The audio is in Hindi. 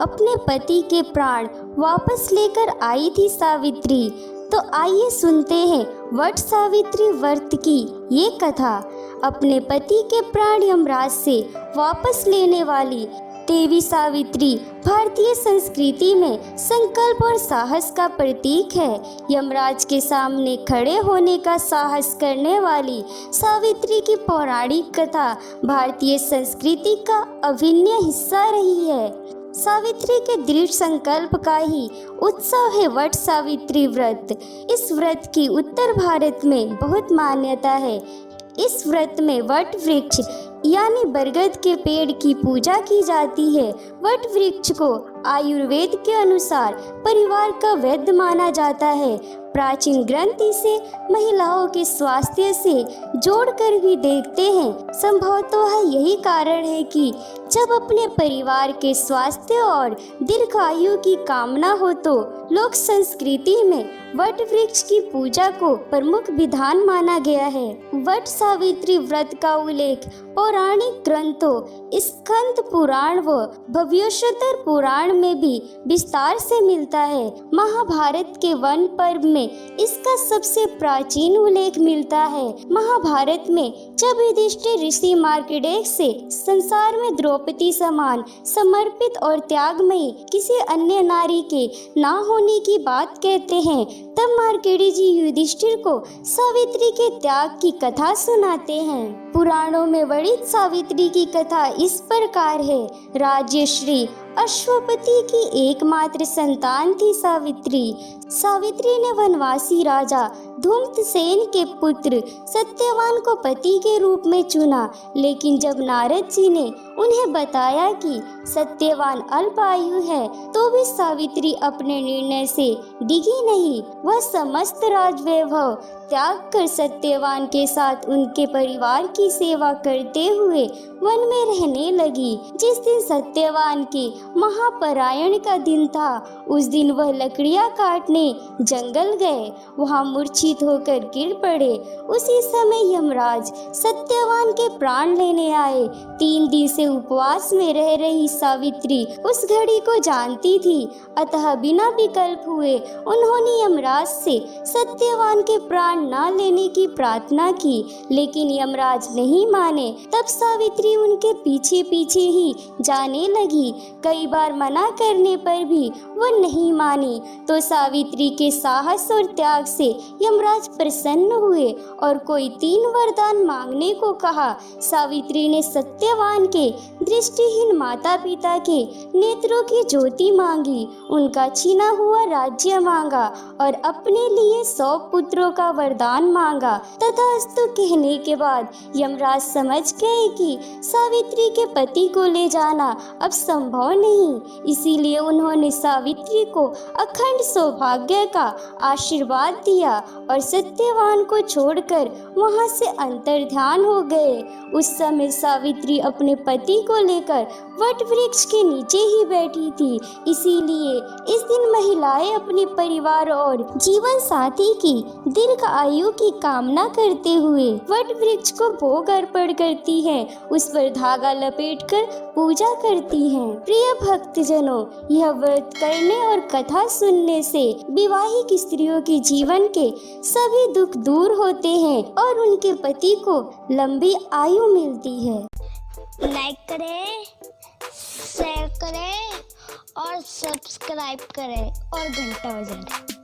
अपने पति के प्राण वापस लेकर आई थी सावित्री। तो आइए सुनते हैं वट सावित्री व्रत की ये कथा। अपने पति के प्राण यमराज से वापस लेने वाली देवी सावित्री भारतीय संस्कृति में संकल्प और साहस का प्रतीक है। यमराज के सामने खड़े होने का साहस करने वाली सावित्री की पौराणिक कथा भारतीय संस्कृति का अभिन्न हिस्सा रही है। सावित्री के दृढ़ संकल्प का ही उत्सव है वट सावित्री व्रत। इस व्रत की उत्तर भारत में बहुत मान्यता है। इस व्रत में वट वृक्ष यानी बरगद के पेड़ की पूजा की जाती है। वट वृक्ष को आयुर्वेद के अनुसार परिवार का वैद्य माना जाता है। प्राचीन ग्रंथ इसे महिलाओं के स्वास्थ्य से जोड़कर भी देखते हैं। संभवतः यही कारण है कि जब अपने परिवार के स्वास्थ्य और दीर्घायु की कामना हो तो लोक संस्कृति में वट वृक्ष की पूजा को प्रमुख विधान माना गया है। वट सावित्री व्रत का उल्लेख पौराणिक ग्रंथों स्कंद पुराण व भविष्योत्तर पुराण में भी विस्तार से मिलता है। महाभारत के वन पर्व में इसका सबसे प्राचीन उल्लेख मिलता है। महाभारत में जब युधिष्ठिर ऋषि मार्कंडेय से संसार में द्रौपदी समान समर्पित और त्यागमयी किसी अन्य नारी के ना होने की बात कहते हैं, तब मार्कंडेय जी युधिष्ठिर को सावित्री के त्याग की कथा सुनाते हैं। पुराणों में वर्णित सावित्री की कथा इस प्रकार है। राज्यश्री अश्वपति की एकमात्र संतान थी सावित्री। सावित्री ने वनवासी राजा धूम्रसेन के पुत्र सत्यवान को पति के रूप में चुना, लेकिन जब नारद जी ने उन्हें बताया कि सत्यवान अल्पायु है तो भी सावित्री अपने निर्णय से डिगी नहीं। वह समस्त राजवैभव त्याग कर सत्यवान के साथ उनके परिवार की सेवा करते हुए वन में रहने लगी। जिस दिन सत्यवान के महापरायण का दिन था, उस दिन वह लकड़ियां काटने जंगल गए। वहां मूर्छित होकर गिर पड़े। उसी समय यमराज सत्यवान के प्राण लेने आए। 3 दिन से उपवास में रह रही सावित्री उस घड़ी को जानती थी, अतः बिना विकल्प हुए उन्होंने यमराज से सत्यवान के प्राण न लेने की प्रार्थना की, लेकिन यमराज नहीं माने। तब सावित्री उनके पीछे पीछे ही जाने लगी। कई बार मना करने पर भी वह नहीं मानी, तो सावित्री के साहस और त्याग से यमराज प्रसन्न हुए और कोई 3 वरदान मांगने को कहा। सावित्री ने सत्यवान के दृष्टिहीन माता पिता के नेत्रों की ज्योति मांगी, उनका छीना हुआ राज्य मांगा और अपने लिए 100 पुत्रों का वरदान मांगा। तथास्तु कहने के बाद यमराज समझ गए कि सावित्री के पति को ले जाना अब संभव नहीं, इसीलिए उन्होंने सावित्री को अखंड सौभाग्य का आशीर्वाद दिया और सत्यवान को छोड़कर वहां से अंतर्ध्यान हो गए। उस समय सावित्री अपने पति को लेकर वट वृक्ष के नीचे ही बैठी थी। इसीलिए इस दिन महिलाएं अपने परिवार और जीवन साथी की दीर्घ आयु की कामना करते हुए वट वृक्ष को भोग अर्पण करती हैं, उस पर धागा लपेटकर पूजा करती हैं। प्रिय भक्तजनों, यह व्रत करने और कथा सुनने से विवाहित स्त्रियों के जीवन के सभी दुख दूर होते हैं और उनके पति को लंबी आयु मिलती है। लाइक करें, शेयर करें और सब्सक्राइब करें और घंटा बजाएं।